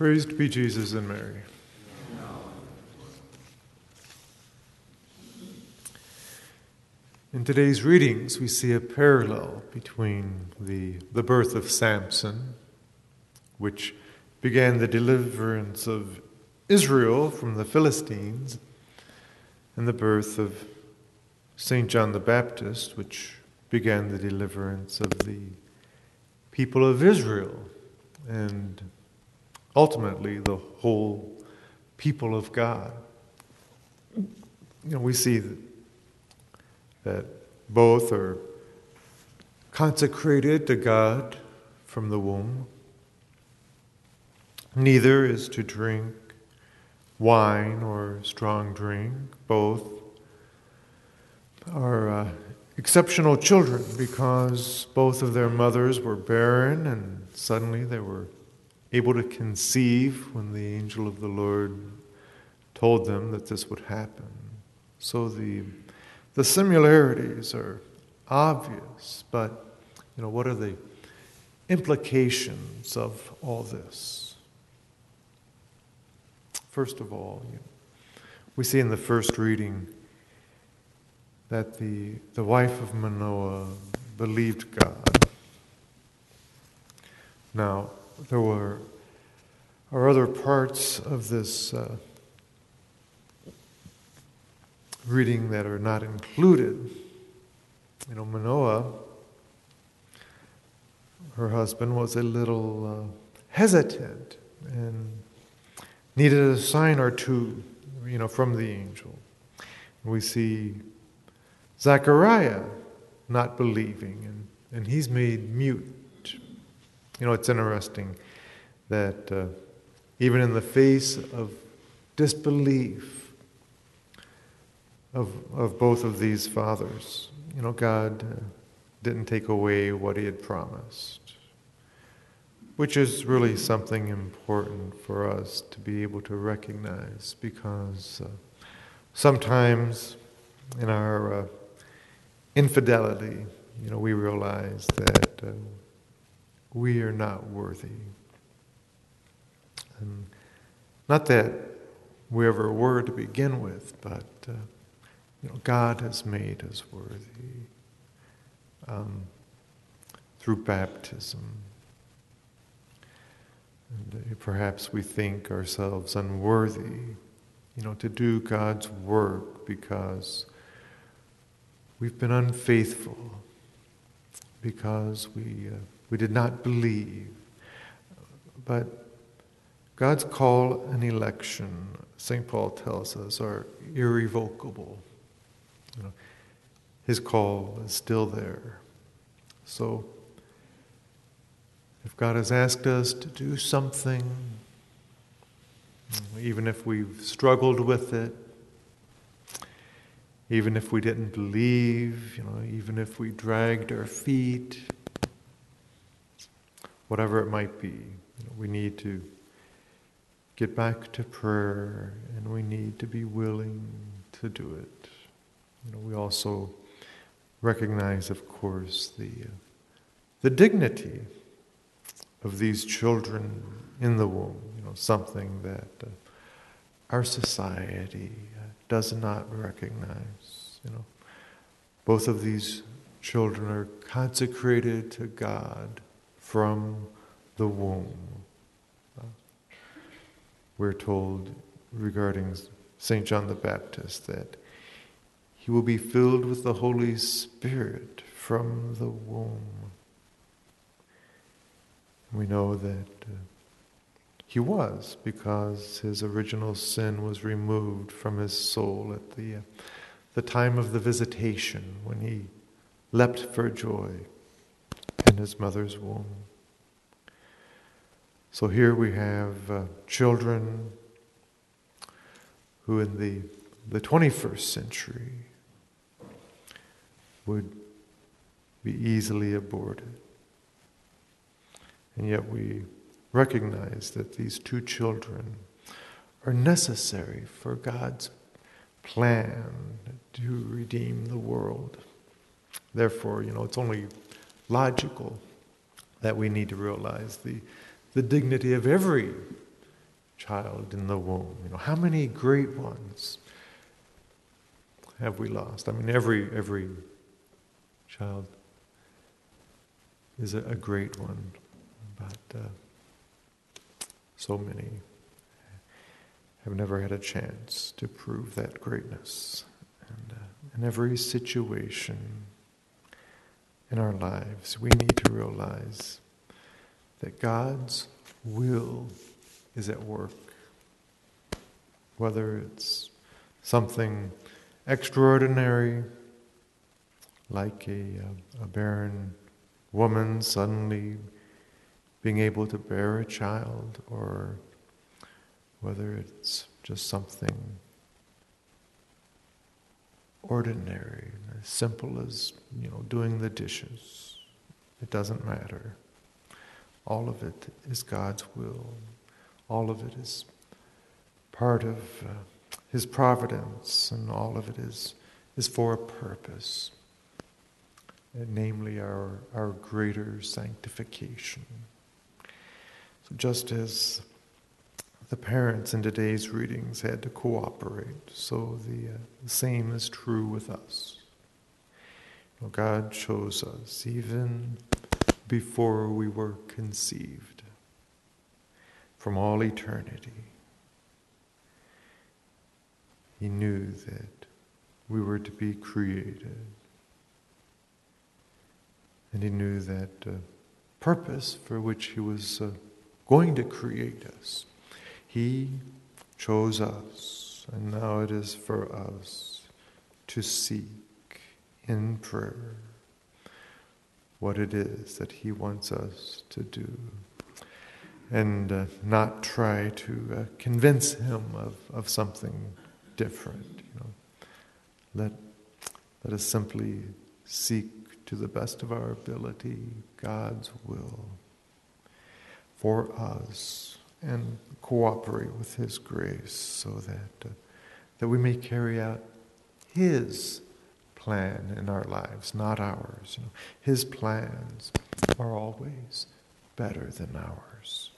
Praised be Jesus and Mary. In today's readings, we see a parallel between the birth of Sampson, which began the deliverance of Israel from the Philistines, and the birth of St. John the Baptist, which began the deliverance of the people of Israel and ultimately the whole people of God. We see that both are consecrated to God from the womb. Neither is to drink wine or strong drink. Both are exceptional children because both of their mothers were barren and suddenly they were able to conceive when the angel of the Lord told them that this would happen. So the similarities are obvious, but what are the implications of all this? First of all, we see in the first reading that the wife of Manoah believed God. Now, there are other parts of this reading that are not included. Manoah, her husband, was a little hesitant and needed a sign or two, from the angel. We see Zechariah not believing, and he's made mute. It's interesting that even in the face of disbelief of both of these fathers, God didn't take away what he had promised, which is really something important for us to be able to recognize, because sometimes in our infidelity, we realize that we are not worthy. And not that we ever were to begin with, but God has made us worthy through baptism. And perhaps we think ourselves unworthy, to do God's work because we've been unfaithful, because we did not believe. But God's call and election, St. Paul tells us, are irrevocable. His call is still there. So, if God has asked us to do something, even if we've struggled with it, even if we didn't believe, even if we dragged our feet, whatever it might be, we need to get back to prayer, and we need to be willing to do it. We also recognize, of course, the dignity of these children in the womb, something that our society does not recognize. Both of these children are consecrated to God from the womb. We're told regarding St. John the Baptist that he will be filled with the Holy Spirit from the womb. We know that he was, because his original sin was removed from his soul at the time of the visitation, when he leapt for joy in his mother's womb. So here we have children who in the 21st century would be easily aborted. And yet we recognize that these two children are necessary for God's plan to redeem the world. Therefore, it's only logical that we need to realize the dignity of every child in the womb. How many great ones have we lost? I mean, every child is a great one, but so many have never had a chance to prove that greatness. And in every situation in our lives, we need to realize that God's will is at work. Whether it's something extraordinary, like a barren woman suddenly being able to bear a child, or whether it's just something ordinary, as simple as doing the dishes. It doesn't matter. All of it is God's will. All of it is part of His providence, and all of it is for a purpose, and namely our greater sanctification. So just as the parents in today's readings had to cooperate, so the same is true with us. God chose us even before we were conceived, from all eternity. He knew that we were to be created, and He knew that purpose for which He was going to create us. He chose us, and now it is for us to seek in prayer what it is that He wants us to do, and not try to convince Him of something different. Let us simply seek to the best of our ability God's will for us, and cooperate with His grace, so that we may carry out His plan in our lives, not ours. His plans are always better than ours.